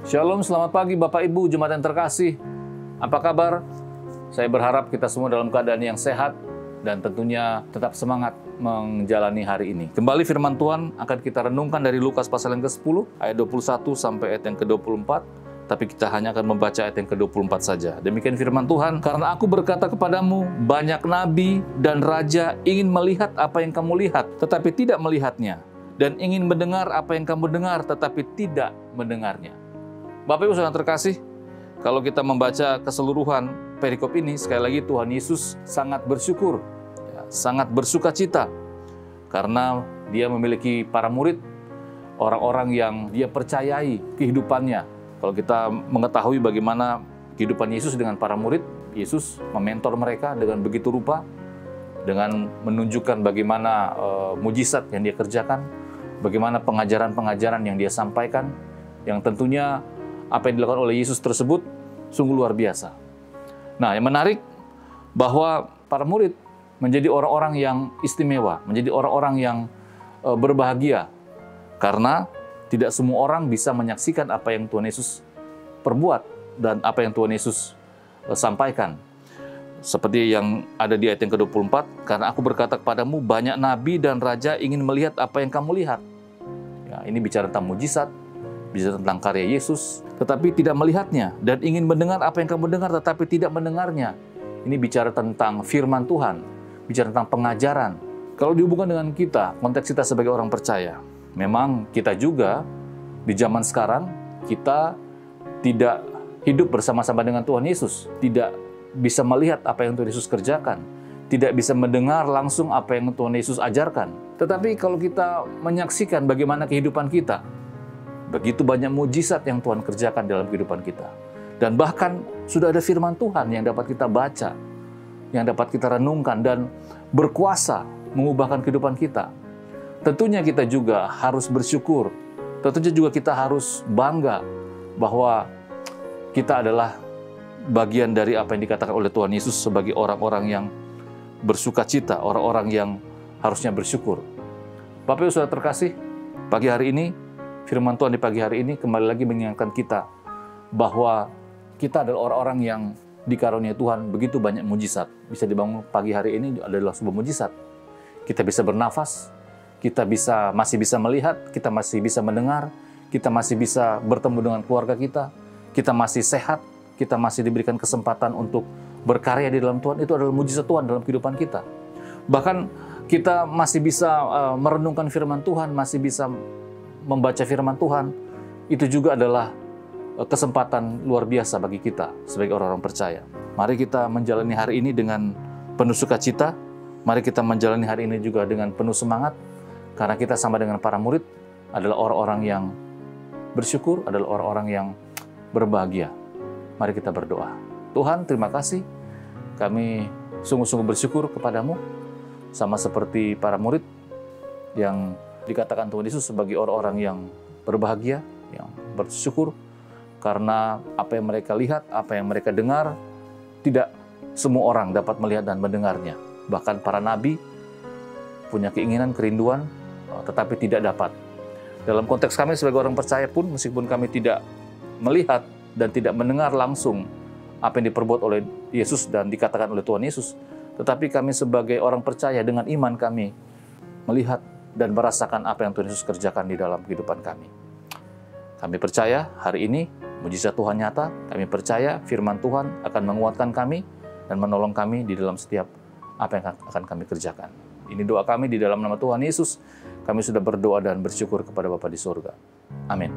Shalom, selamat pagi Bapak Ibu, jemaat yang terkasih. Apa kabar? Saya berharap kita semua dalam keadaan yang sehat dan tentunya tetap semangat menjalani hari ini. Kembali firman Tuhan akan kita renungkan dari Lukas pasal yang ke-10, ayat 21 sampai ayat yang ke-24. Tapi kita hanya akan membaca ayat yang ke-24 saja. Demikian firman Tuhan, karena aku berkata kepadamu, banyak nabi dan raja ingin melihat apa yang kamu lihat, tetapi tidak melihatnya. Dan ingin mendengar apa yang kamu dengar, tetapi tidak mendengarnya. Bapak Ibu saudara terkasih, kalau kita membaca keseluruhan perikop ini, sekali lagi Tuhan Yesus sangat bersyukur, sangat bersuka cita, karena Dia memiliki para murid, orang-orang yang Dia percayai kehidupannya. Kalau kita mengetahui bagaimana kehidupan Yesus dengan para murid, Yesus mementor mereka dengan begitu rupa, dengan menunjukkan bagaimana mujizat yang Dia kerjakan, bagaimana pengajaran-pengajaran yang Dia sampaikan, yang tentunya apa yang dilakukan oleh Yesus tersebut sungguh luar biasa. Nah, yang menarik bahwa para murid menjadi orang-orang yang istimewa, menjadi orang-orang yang berbahagia, karena tidak semua orang bisa menyaksikan apa yang Tuhan Yesus perbuat dan apa yang Tuhan Yesus sampaikan. Seperti yang ada di ayat yang ke-24, karena aku berkata kepadamu, banyak nabi dan raja ingin melihat apa yang kamu lihat. Ya, ini bicara tentang mujizat, bicara tentang karya Yesus, tetapi tidak melihatnya, dan ingin mendengar apa yang kamu dengar, tetapi tidak mendengarnya. Ini bicara tentang firman Tuhan, bicara tentang pengajaran. Kalau dihubungkan dengan kita, konteks kita sebagai orang percaya, memang kita juga di zaman sekarang, kita tidak hidup bersama-sama dengan Tuhan Yesus, tidak bisa melihat apa yang Tuhan Yesus kerjakan, tidak bisa mendengar langsung apa yang Tuhan Yesus ajarkan. Tetapi kalau kita menyaksikan bagaimana kehidupan kita, begitu banyak mujizat yang Tuhan kerjakan dalam kehidupan kita. Dan bahkan sudah ada firman Tuhan yang dapat kita baca, yang dapat kita renungkan dan berkuasa mengubahkan kehidupan kita. Tentunya kita juga harus bersyukur. Tentunya juga kita harus bangga bahwa kita adalah bagian dari apa yang dikatakan oleh Tuhan Yesus sebagai orang-orang yang bersuka cita, orang-orang yang harusnya bersyukur. Bapak Ibu saudara terkasih, pagi hari ini firman Tuhan di pagi hari ini kembali lagi mengingatkan kita bahwa kita adalah orang-orang yang dikaruniai Tuhan begitu banyak mujizat. Bisa dibangun pagi hari ini adalah sebuah mujizat. Kita bisa bernafas, kita masih bisa melihat, kita masih bisa mendengar, kita masih bisa bertemu dengan keluarga kita masih sehat, kita masih diberikan kesempatan untuk berkarya di dalam Tuhan. Itu adalah mujizat Tuhan dalam kehidupan kita. Bahkan kita masih bisa merenungkan firman Tuhan, masih bisa membaca firman Tuhan, itu juga adalah kesempatan luar biasa bagi kita sebagai orang-orang percaya. Mari kita menjalani hari ini dengan penuh sukacita. Mari kita menjalani hari ini juga dengan penuh semangat, karena kita sama dengan para murid adalah orang-orang yang bersyukur, adalah orang-orang yang berbahagia. Mari kita berdoa. Tuhan, terima kasih. Kami sungguh-sungguh bersyukur kepadamu, sama seperti para murid yang dikatakan Tuhan Yesus sebagai orang-orang yang berbahagia, yang bersyukur, karena apa yang mereka lihat, apa yang mereka dengar, tidak semua orang dapat melihat dan mendengarnya. Bahkan para nabi punya keinginan, kerinduan, tetapi tidak dapat. Dalam konteks kami sebagai orang percaya pun, meskipun kami tidak melihat dan tidak mendengar langsung apa yang diperbuat oleh Yesus dan dikatakan oleh Tuhan Yesus, tetapi kami sebagai orang percaya dengan iman kami melihat dan merasakan apa yang Tuhan Yesus kerjakan di dalam kehidupan kami. Kami percaya hari ini mujizat Tuhan nyata. Kami percaya firman Tuhan akan menguatkan kami dan menolong kami di dalam setiap apa yang akan kami kerjakan. Ini doa kami di dalam nama Tuhan Yesus. Kami sudah berdoa dan bersyukur kepada Bapa di surga. Amin.